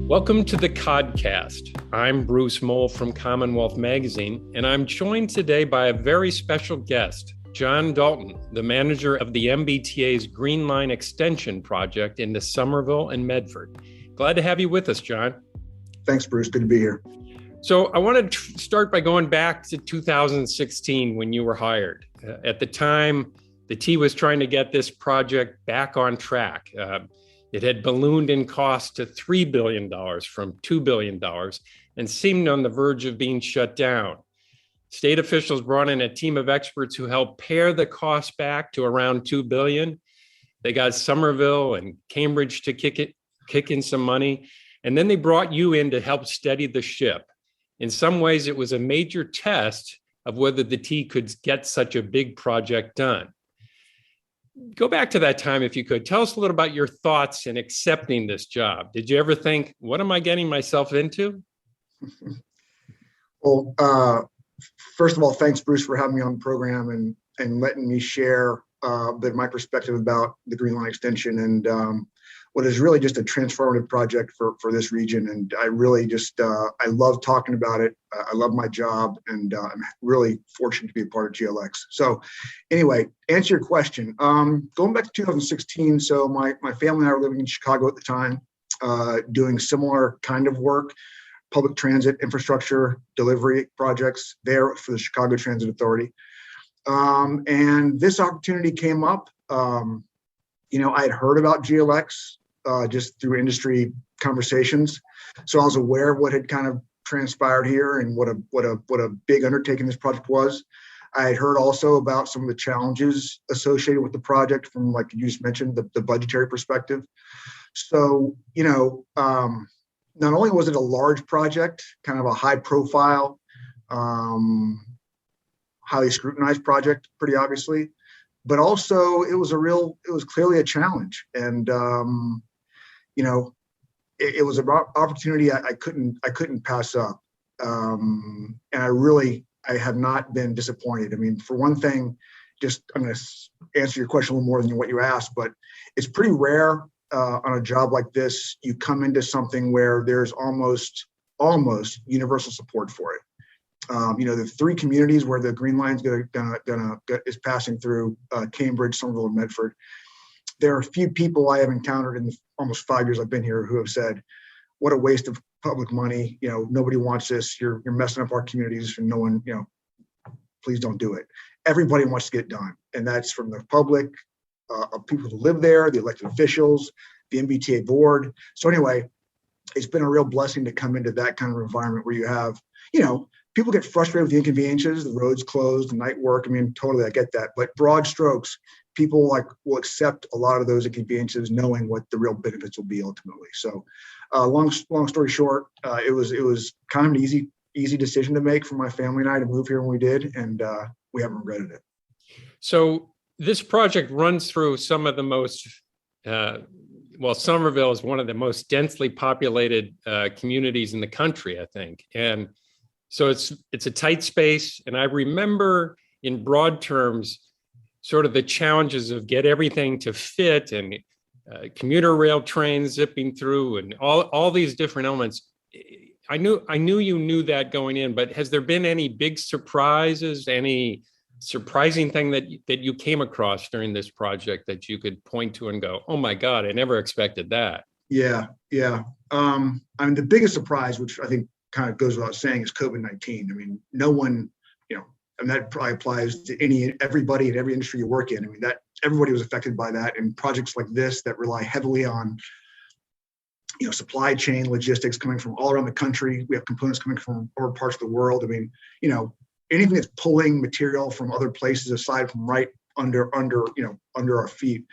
Welcome to the Codcast. I'm Bruce Moll from CommonWealth Magazine, and I'm joined today by a very special guest, John Dalton, the manager of the MBTA's Green Line Extension project into Somerville and Medford. Glad to have you with us, John. Thanks, Bruce. Good to be here. So I want to start by going back to 2016 when you were hired. At the time, the T was trying to get this project back on track. It had ballooned in cost to $3 billion from $2 billion and seemed on the verge of being shut down. State officials brought in a team of experts who helped pare the cost back to around $2 billion. They got Somerville and Cambridge to kick in some money, and then they brought you in to help steady the ship. In some ways, it was a major test of whether the T could get such a big project done. Go back to that time, if you could. Tell us a little about your thoughts in accepting this job. Did you ever think, what am I getting myself into? Well, first of all, thanks, Bruce, for having me on the program and letting me share a bit of my perspective about the Green Line extension and what is really just a transformative project for this region. And I really just, I love talking about it. I love my job, and I'm really fortunate to be a part of GLX. So anyway, answer your question. Going back to 2016, so my family and I were living in Chicago at the time, doing similar kind of work, public transit infrastructure delivery projects there for the Chicago Transit Authority. And this opportunity came up. I had heard about GLX just through industry conversations. So I was aware of what had kind of transpired here and what a big undertaking this project was. I had heard also about some of the challenges associated with the project from, like you just mentioned, the budgetary perspective. So, not only was it a large project, kind of a high profile, highly scrutinized project, pretty obviously, but also it was clearly a challenge. And, it was an opportunity I couldn't pass up. And I have not been disappointed. I mean, for one thing, I'm going to answer your question a little more than what you asked, but it's pretty rare on a job like this, you come into something where there's almost universal support for it. The three communities where the Green Line is passing through, Cambridge, Somerville, and Medford. There are a few people I have encountered in the almost 5 years I've been here who have said, "What a waste of public money! Nobody wants this. You're messing up our communities, and no one, please don't do it." Everybody wants to get it done, and that's from the public, people who live there, the elected officials, the MBTA board. So anyway, it's been a real blessing to come into that kind of environment where you have, people get frustrated with the inconveniences, the roads closed, the night work. I mean, totally, I get that. But broad strokes, people will accept a lot of those inconveniences, knowing what the real benefits will be ultimately. So, long story short, it was kind of an easy decision to make for my family and I to move here when we did, and we haven't regretted it. So this project runs through some of the most. Somerville is one of the most densely populated communities in the country, I think, and so it's a tight space. And I remember, in broad terms, sort of the challenges of get everything to fit, and commuter rail trains zipping through, and all these different elements. I knew you knew that going in, but has there been any big surprises, any surprising thing that you came across during this project that you could point to and go, "Oh my God, I never expected that"? Yeah. The biggest surprise, which I think kind of goes without saying, is COVID-19. I mean, no one, and that probably applies to everybody in every industry you work in. I mean, that everybody was affected by that. And projects like this that rely heavily on, supply chain logistics coming from all around the country. We have components coming from other parts of the world. I mean, anything that's pulling material from other places aside from right under our feet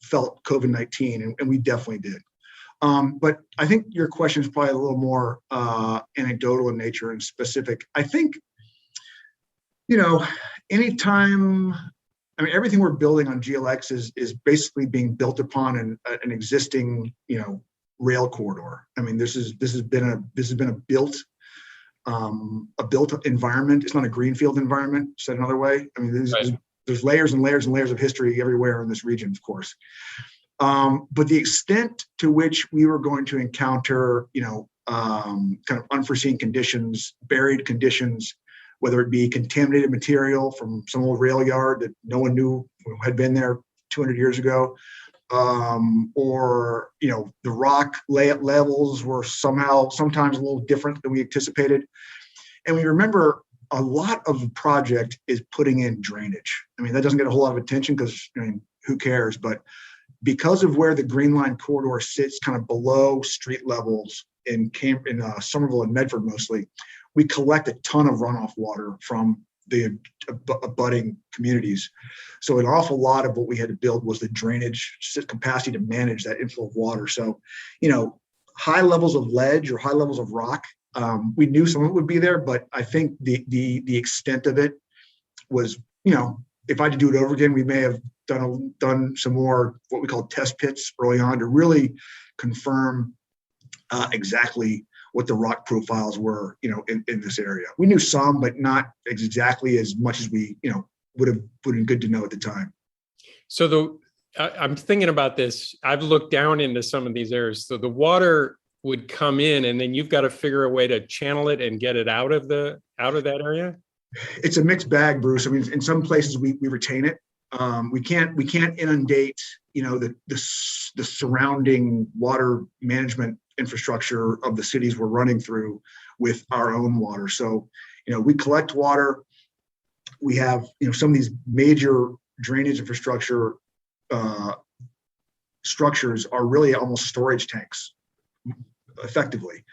felt COVID-19, and we definitely did. But I think your question is probably a little more anecdotal in nature and specific. I think, anytime, everything we're building on GLX is basically being built upon an existing, rail corridor. I mean, this has been a built environment. It's not a greenfield environment, said another way. I mean, there's layers and layers and layers of history everywhere in this region, of course. But the extent to which we were going to encounter, kind of unforeseen conditions, buried conditions, whether it be contaminated material from some old rail yard that no one knew had been there 200 years ago, or the rock levels were sometimes a little different than we anticipated. And we remember a lot of the project is putting in drainage. I mean, that doesn't get a whole lot of attention because who cares? But because of where the Green Line corridor sits, kind of below street levels in Somerville and Medford mostly, we collect a ton of runoff water from the abutting communities. So an awful lot of what we had to build was the drainage capacity to manage that inflow of water. So, high levels of ledge or high levels of rock, we knew some of it would be there, but I think the extent of it was, if I had to do it over again, we may have done some more what we call test pits early on to really confirm exactly what the rock profiles were, in this area. We knew some, but not exactly as much as we, would have been good to know at the time. So I'm thinking about this. I've looked down into some of these areas. So the water would come in, and then you've got to figure a way to channel it and get it out of that area. It's a mixed bag, Bruce. I mean, in some places we retain it. We can't inundate, the surrounding water management infrastructure of the cities we're running through with our own water. So, we collect water. We have, some of these major drainage infrastructure structures are really almost storage tanks, effectively.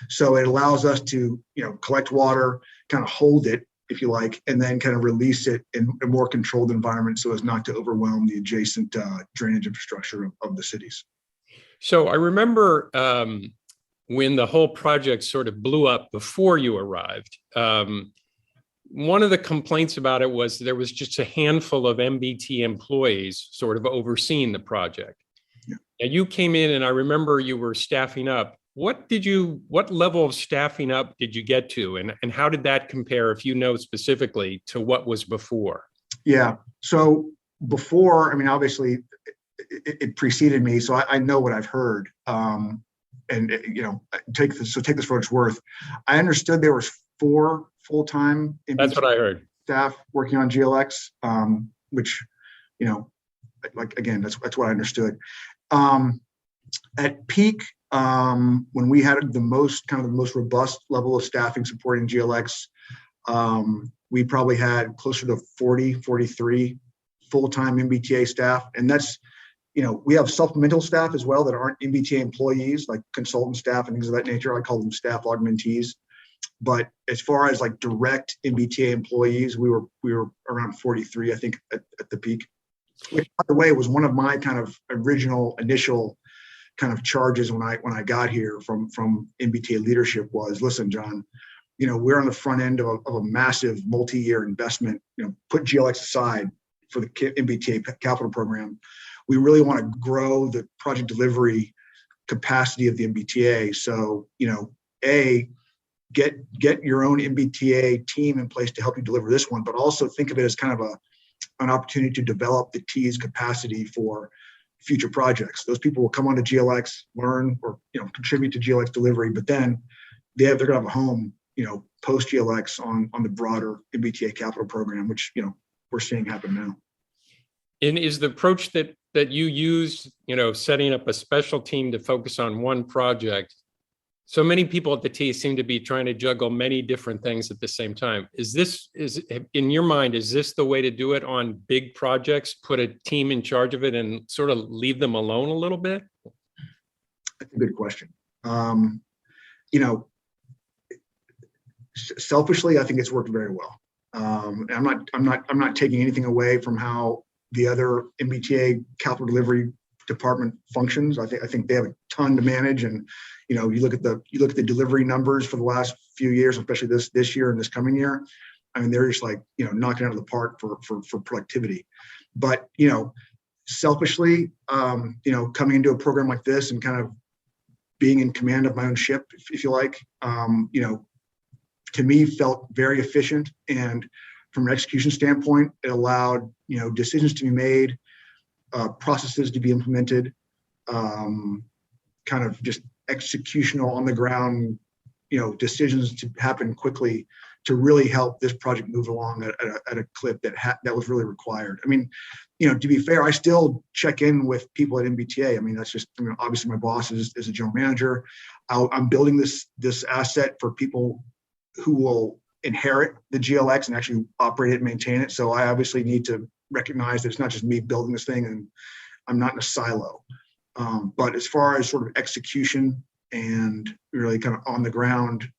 So it allows us to, collect water, kind of hold it, if you like, and then kind of release it in a more controlled environment so as not to overwhelm the adjacent drainage infrastructure of the cities. So I remember when the whole project sort of blew up before you arrived, one of the complaints about it was there was just a handful of MBT employees sort of overseeing the project. Yeah. And you came in, and I remember you were staffing up. What level of staffing up did you get to? And how did that compare, if you know specifically, to what was before? Yeah. So before, I mean, obviously it preceded me, so I know what I've heard. Take this for what it's worth. I understood there was 4 full-time that's what I heard staff working on GLX, which, again, that's what I understood. At peak, when we had the most robust level of staffing supporting GLX, we probably had closer to 43 full-time MBTA staff. And that's, we have supplemental staff as well that aren't MBTA employees, like consultant staff and things of that nature. I call them staff augmentees. But as far as like direct MBTA employees, we were around 43, I think, at the peak. Which, by the way, was one of my kind of initial kind of charges when I got here from MBTA leadership was, listen, John, we're on the front end of a massive multi-year investment. Put GLX aside for the MBTA capital program. We really want to grow the project delivery capacity of the MBTA. So, get your own MBTA team in place to help you deliver this one, but also think of it as kind of an opportunity to develop the T's capacity for future projects. Those people will come onto GLX, learn or contribute to GLX delivery, but then they're going to have a home, post GLX on the broader MBTA capital program, which we're seeing happen now. And is the approach that you used, setting up a special team to focus on one project? So many people at the T seem to be trying to juggle many different things at the same time. Is in your mind, is this the way to do it on big projects? Put a team in charge of it and sort of leave them alone a little bit? That's a good question. Selfishly, I think it's worked very well. I'm not taking anything away from how the other MBTA capital delivery department functions. I think they have a ton to manage, and you look at the delivery numbers for the last few years, especially this year and this coming year. I mean, they're just like knocking out of the park for productivity. But selfishly, coming into a program like this and kind of being in command of my own ship, if you like, to me felt very efficient, and from an execution standpoint, it allowed decisions to be made, processes to be implemented kind of just executional on the ground, decisions to happen quickly to really help this project move along at a clip that was really required. I mean, to be fair, I still check in with people at MBTA. I mean, that's just, obviously my boss is a general manager. I'm building this asset for people who will inherit the GLX and actually operate it and maintain it. So I obviously need to recognize that it's not just me building this thing and I'm not in a silo. But as far as sort of execution and really kind of on the ground,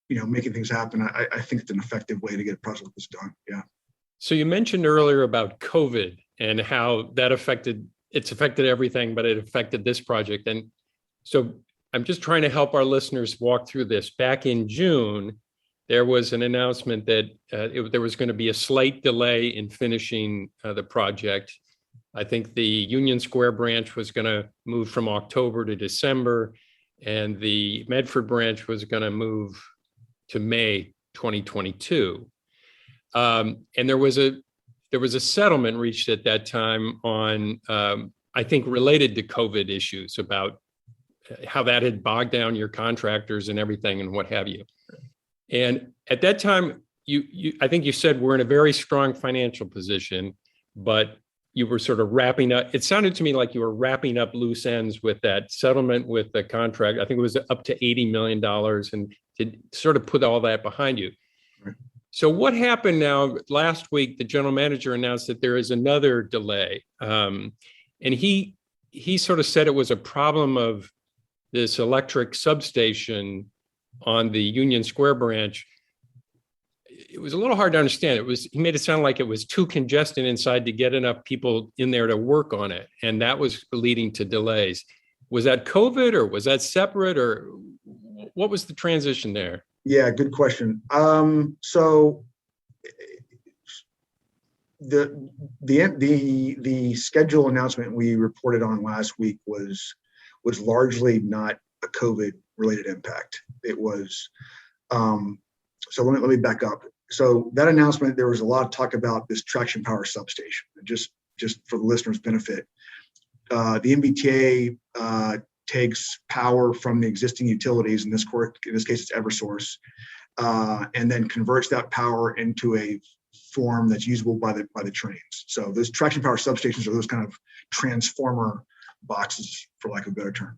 making things happen, I think it's an effective way to get a project like this done. Yeah. So you mentioned earlier about COVID and how that affected everything, but it affected this project. And so I'm just trying to help our listeners walk through this. Back in June, there was an announcement that there was going to be a slight delay in finishing the project. I think the Union Square branch was going to move from October to December, and the Medford branch was going to move to May 2022. And there was a settlement reached at that time on, I think, related to COVID issues about how that had bogged down your contractors and everything and what have you. And at that time, I think you said we're in a very strong financial position, but you were sort of wrapping up. It sounded to me like you were wrapping up loose ends with that settlement with the contract. I think it was up to $80 million, and to sort of put all that behind you. Right. So what happened now? Last week, the general manager announced that there is another delay. And he sort of said it was a problem of this electric substation on the Union Square branch. It was a little hard to understand. He made it sound like it was too congested inside to get enough people in there to work on it. And that was leading to delays. Was that COVID, or was that separate, or what was the transition there? Yeah, good question. So the schedule announcement we reported on last week was largely not a COVID related impact. It was, so let me back up. So that announcement, there was a lot of talk about this traction power substation. Just for the listeners' benefit, the MBTA takes power from the existing utilities. In this case, it's EverSource, and then converts that power into a form that's usable by the trains. So those traction power substations are those kind of transformer boxes, for lack of a better term.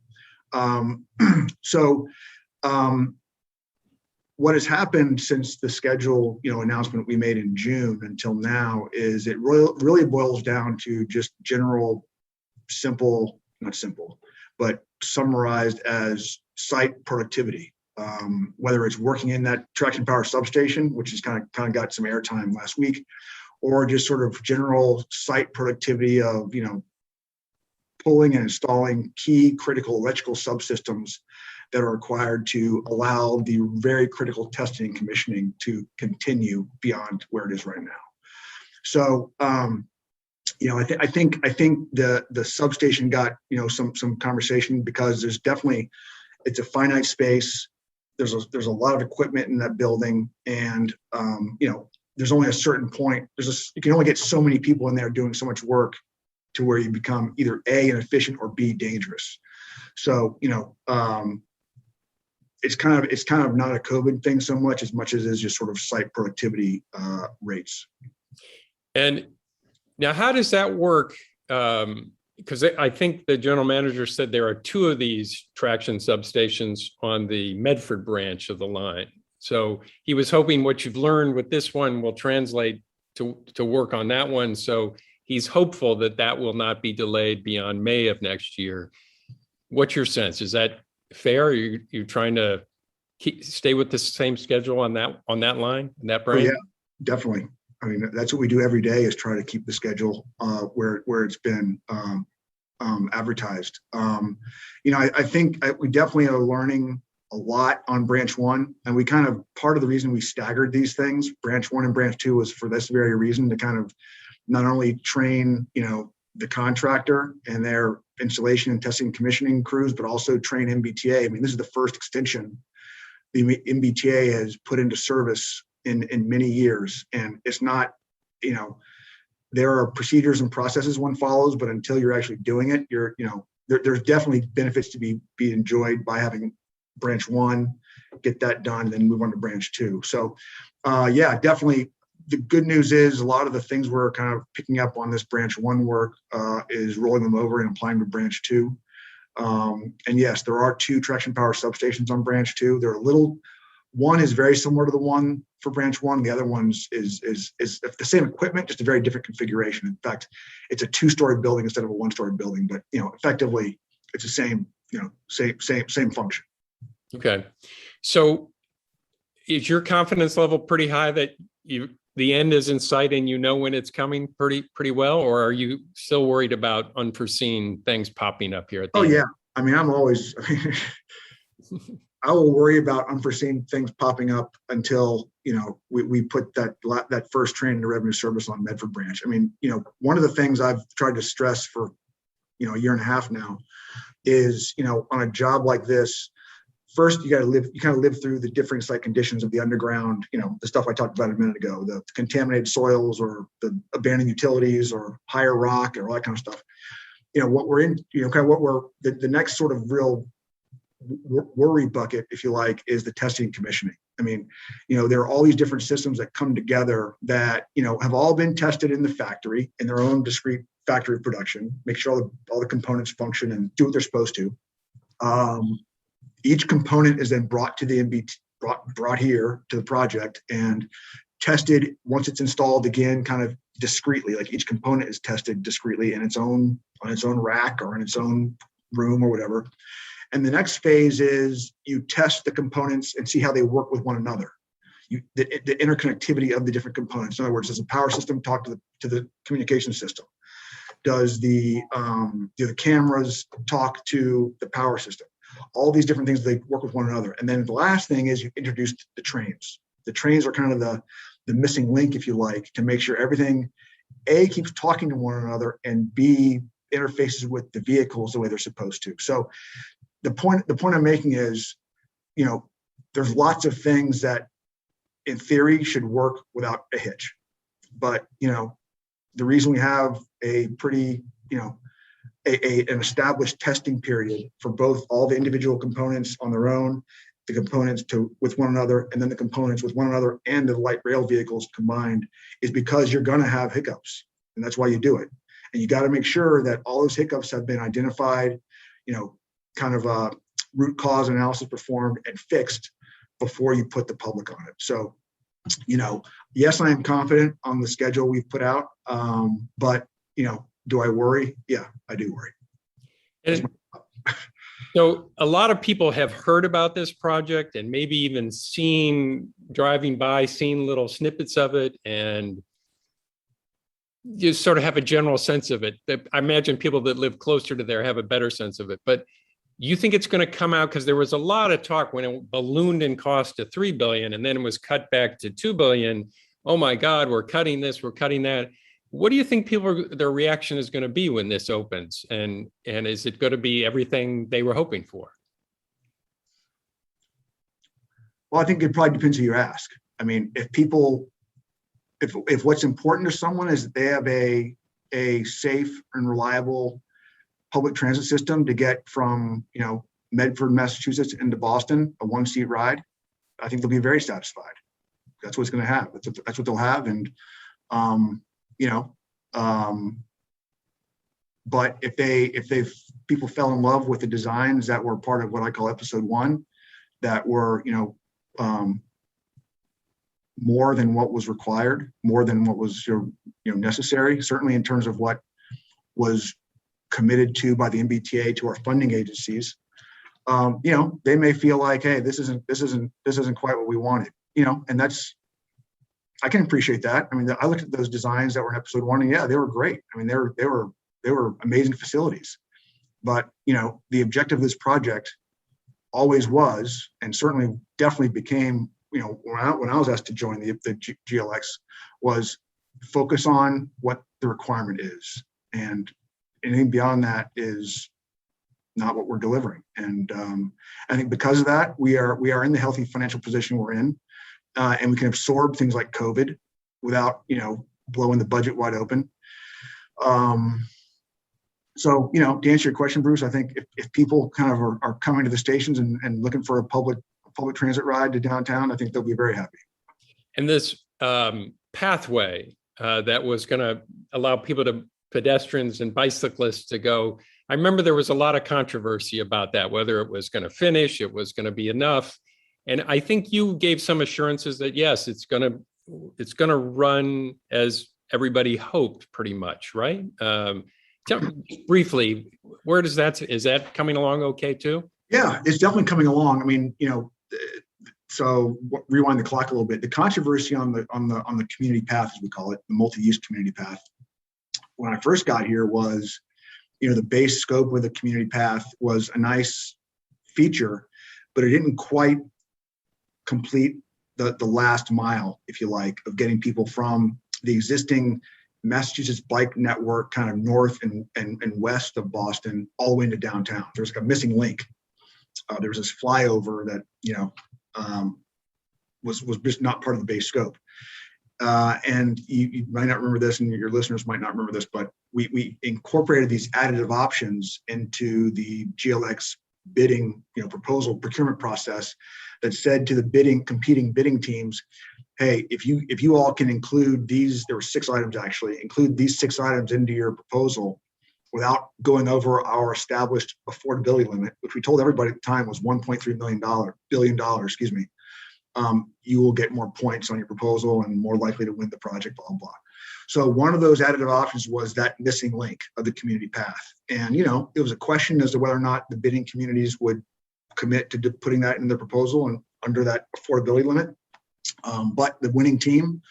What has happened since the schedule, announcement we made in June until now is it really boils down to just general, not simple, but summarized as site productivity. Whether it's working in that traction power substation, which has kind of got some airtime last week, or just sort of general site productivity of, pulling and installing key critical electrical subsystems that are required to allow the very critical testing and commissioning to continue beyond where it is right now. So, I think the substation got, some conversation because there's definitely, it's a finite space. There's a lot of equipment in that building, and there's only a certain point. You can only get so many people in there doing so much work to where you become either A, inefficient, or B, dangerous. So, it's kind of not a COVID thing so much as it is just sort of site productivity rates. And now, how does that work? Because I think the general manager said there are two of these traction substations on the Medford branch of the line. So he was hoping what you've learned with this one will translate to work on that one. So he's hopeful that will not be delayed beyond May of next year. What's your sense? Is that fair? Are you trying to stay with the same schedule on that line, in that branch? Oh, yeah, definitely. I mean, that's what we do every day, is try to keep the schedule where it's been advertised. I think we definitely are learning a lot on branch one, and we part of the reason we staggered these things, branch one and branch two, was for this very reason, to kind of not only train, the contractor and their installation and testing and commissioning crews, but also train MBTA. I mean, this is the first extension the MBTA has put into service in many years. And it's not, there are procedures and processes one follows, but until you're actually doing it, there's definitely benefits to be enjoyed by having branch one, get that done, and then move on to branch two. So yeah, definitely. The good news is a lot of the things we're kind of picking up on this branch one work is rolling them over and applying to branch two. And yes, there are 2 traction power substations on branch two. They're one is very similar to the one for branch one. The other one is the same equipment, just a very different configuration. In fact, it's a 2-story building instead of a 1-story building, but effectively it's the same, same function. Okay. So is your confidence level pretty high that the end is in sight and when it's coming pretty well, or are you still worried about unforeseen things popping up here at the end? Yeah. I mean, I will worry about unforeseen things popping up until, we put that first train into revenue service on Medford branch. I mean, one of the things I've tried to stress for, a year and a half now is, on a job like this, first, you kind of live through the differing site conditions of the underground, the stuff I talked about a minute ago, the contaminated soils or the abandoned utilities or higher rock or all that kind of stuff. What we're in, the next sort of real worry bucket, if you like, is the testing and commissioning. I mean, there are all these different systems that come together that, have all been tested in the factory in their own discrete factory production, make sure all the components function and do what they're supposed to. Each component is then brought to the MBT, brought here to the project and tested once it's installed again, kind of discreetly. Like each component is tested discreetly on its own rack or in its own room or whatever. And the next phase is you test the components and see how they work with one another. The interconnectivity of the different components. In other words, does the power system talk to the communication system? Does do the cameras talk to the power system? All these different things, they work with one another. And then the last thing is you introduce the trains. The trains are kind of the missing link, if you like, to make sure everything, A, keeps talking to one another, and B, interfaces with the vehicles the way they're supposed to. So the point I'm making is, there's lots of things that in theory should work without a hitch. But, the reason we have a pretty, an established testing period for both all the individual components on their own, the components with one another, and then the components with one another and the light rail vehicles combined, is because you're going to have hiccups, and that's why you do it. And you got to make sure that all those hiccups have been identified, kind of a root cause analysis performed and fixed before you put the public on it. So, yes, I am confident on the schedule we've put out, but do I worry? Yeah, I do worry. So a lot of people have heard about this project and maybe even driving by, seen little snippets of it, and you sort of have a general sense of it. I imagine people that live closer to there have a better sense of it. But you think it's going to come out, because there was a lot of talk when it ballooned in cost to $3 billion and then it was cut back to $2 billion. Oh my God, we're cutting this, we're cutting that. What do you think their reaction is going to be when this opens? And is it going to be everything they were hoping for? Well, I think it probably depends who you ask. I mean, if what's important to someone is that they have a safe and reliable public transit system to get from, Medford, Massachusetts into Boston, a 1-seat ride, I think they'll be very satisfied. That's what it's going to have. That's what they'll have. And, but if people fell in love with the designs that were part of what I call episode 1, that were, more than what was required, more than what was, necessary, certainly in terms of what was committed to by the MBTA to our funding agencies, they may feel like, hey, this isn't quite what we wanted, and I can appreciate that. I mean, I looked at those designs that were in episode 1, and yeah, they were great. I mean, they were amazing facilities. But the objective of this project always was, and certainly definitely became, when I was asked to join the GLX, was focus on what the requirement is, and anything beyond that is not what we're delivering. And I think because of that, we are in the healthy financial position we're in. And we can absorb things like COVID without, blowing the budget wide open. So, to answer your question, Bruce, I think if people kind of are coming to the stations and looking for a public transit ride to downtown, I think they'll be very happy. And this pathway that was going to allow pedestrians and bicyclists to go. I remember there was a lot of controversy about that, whether it was going to finish, it was going to be enough. And I think you gave some assurances that yes, it's going to run as everybody hoped, pretty much, right? Tell me briefly, is that coming along okay too? Yeah, it's definitely coming along. I mean, so rewind the clock a little bit. The controversy on the community path, as we call it, the multi-use community path, when I first got here was, the base scope of the community path was a nice feature, but it didn't quite complete the last mile, if you like, of getting people from the existing Massachusetts bike network kind of north and west of Boston all the way into downtown. There's like a missing link. There was this flyover that, was just not part of the base scope. And you might not remember this, and your listeners might not remember this, but we incorporated these additive options into the GLX bidding, proposal procurement process that said to the competing bidding teams, hey, if you all can include these, there were 6 items actually, include these 6 items into your proposal without going over our established affordability limit, which we told everybody at the time was $1.3 billion, you will get more points on your proposal and more likely to win the project, blah, blah. So one of those additive options was that missing link of the community path. And, it was a question as to whether or not the bidding communities would commit to putting that in their proposal and under that affordability limit. But the winning team,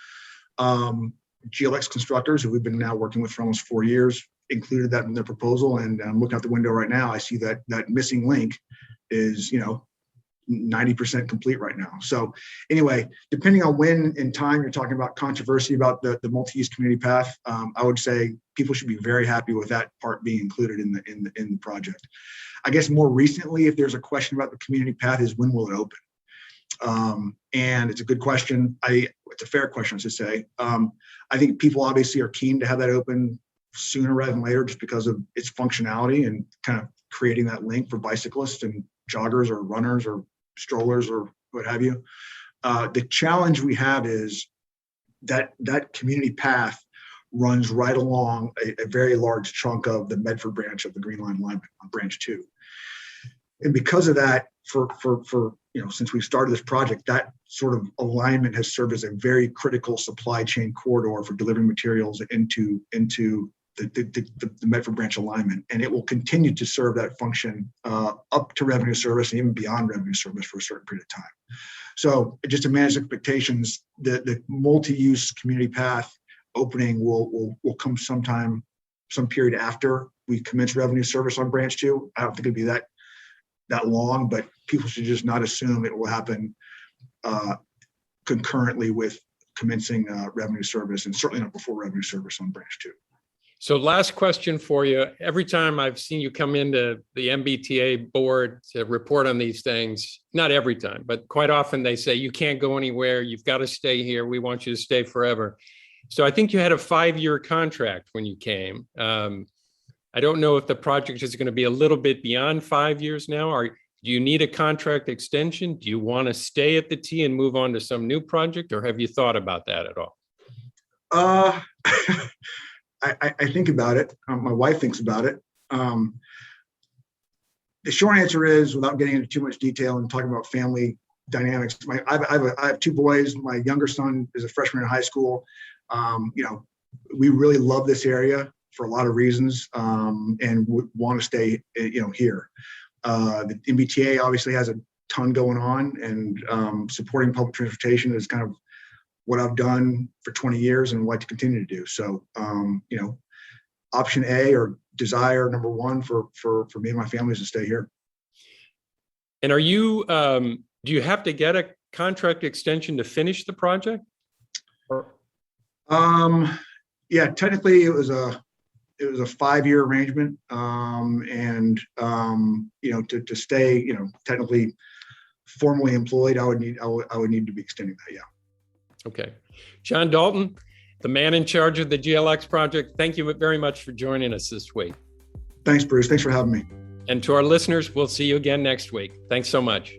GLX constructors, who we've been now working with for almost 4 years, included that in their proposal. And I'm looking out the window right now, I see that missing link is, 90% complete right now. So anyway, depending on when in time you're talking about controversy about the multi-use community path, I would say people should be very happy with that part being included in the project. I guess more recently, if there's a question about the community path, is when will it open? And it's a good question. It's a fair question, I should say. I think people obviously are keen to have that open sooner rather than later, just because of its functionality and kind of creating that link for bicyclists and joggers or runners or strollers or what have you. The challenge we have is that community path runs right along a very large chunk of the Medford branch of the Green Line alignment on branch 2. And because of that, for since we started this project, that sort of alignment has served as a very critical supply chain corridor for delivering materials into the Medford branch alignment, and it will continue to serve that function up to revenue service and even beyond revenue service for a certain period of time. So just to manage expectations, the multi-use community path opening will come some period after we commence revenue service on branch 2. I don't think it'd be that long, but people should just not assume it will happen concurrently with commencing revenue service, and certainly not before revenue service on branch 2. So last question for you. Every time I've seen you come into the MBTA board to report on these things, not every time, but quite often they say, you can't go anywhere. You've got to stay here. We want you to stay forever. So I think you had a 5-year contract when you came. I don't know if the project is going to be a little bit beyond 5 years now. Do you need a contract extension? Do you want to stay at the T and move on to some new project, or have you thought about that at all? I think about it. My wife thinks about it. The short answer is, without getting into too much detail and talking about family dynamics, I have 2 boys. My younger son is a freshman in high school. We really love this area for a lot of reasons, and would want to stay, here. The MBTA obviously has a ton going on, and supporting public transportation is kind of what I've done for 20 years and would like to continue to do. So, option A, or desire number 1 for me and my family, is to stay here. And do you have to get a contract extension to finish the project? Yeah, technically it was a 5-year arrangement. And to stay, technically formally employed, I would need to be extending that. Yeah. Okay. John Dalton, the man in charge of the GLX project, thank you very much for joining us this week. Thanks, Bruce. Thanks for having me. And to our listeners, we'll see you again next week. Thanks so much.